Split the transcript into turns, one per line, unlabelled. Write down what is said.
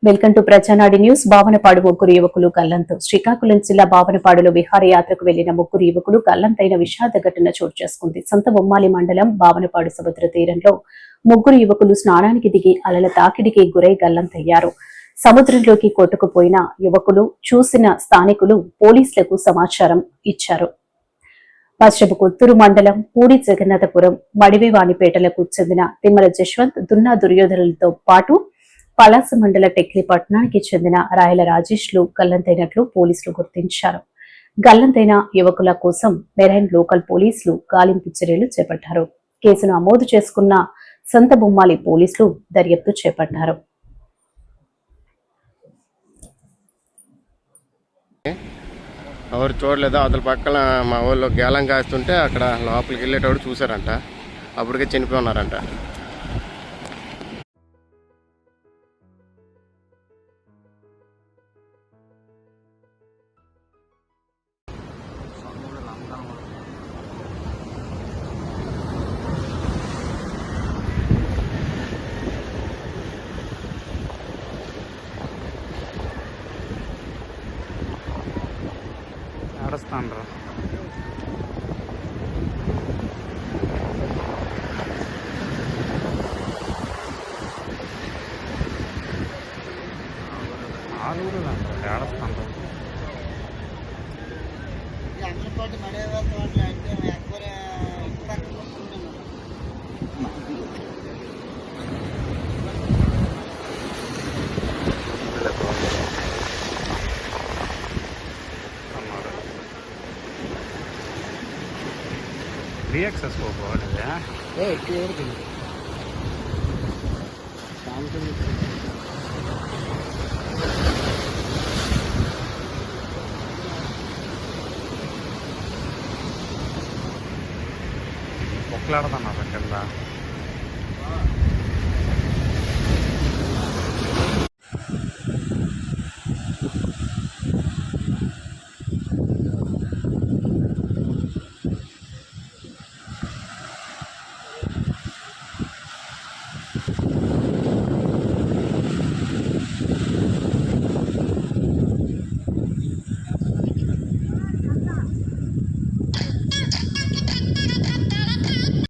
Welcome to Prajanadi news. Bavanapadu ముగ్గురు యువకులు గల్లంతు. శ్రీకాకుళం జిల్లా బావనపాడులో విహారయాత్రకు వెళ్లిన ముగ్గురు యువకులు గల్లంతైన విషాద ఘటన చోటు చేసుకుంది. సంత బొమ్మాలి మండలం బావనపాడు సముద్ర తీరంలో ముగ్గురు యువకులు స్నానానికి దిగి అలల తాకిడికి గురై గల్లంతయ్యారు. సముద్రంలోకి కొట్టుకుపోయిన యువకులు చూసిన స్థానికులు పోలీసులకు సమాచారం ఇచ్చారు. పశ్చిమ కొత్తూరు మండలం పూడి జగన్నాథపురం మడివివాణిపేటలకు చెందిన తిమ్మల జశ్వంత్, దున్నా దుర్యోధనులతో పాటు పలాస మండల టెక్లి పట్టణానికి చెందిన రాయల రాజేష్లు గల్లంతైనట్లు పోలీసులు గుర్తించారు. గల్లంతైన యువకుల కోసం మెరైన్ లోకల్ పోలీసులు గాలింపు చర్యలు చేపట్టారు. కేసును నమోదు చేసుకున్న సంత బొమ్మాలి పోలీసులు దర్యాప్తు చేపట్టారు.
ఎవరు చూడలేదు. అవతల పక్కన మా ఊళ్ళో గేలం కాస్తుంటే అక్కడ లోపలికి వెళ్ళేటప్పుడు చూసారంట. అప్పటికే చనిపోయి ఉన్నారంట.
ఆడస్తాను ఆడస్తాను ರಿಯಾಕ್ಸಸ್ ಹೋಗ್ಬೋದಿದೆ మొక్కలాడుతున్నారు కింద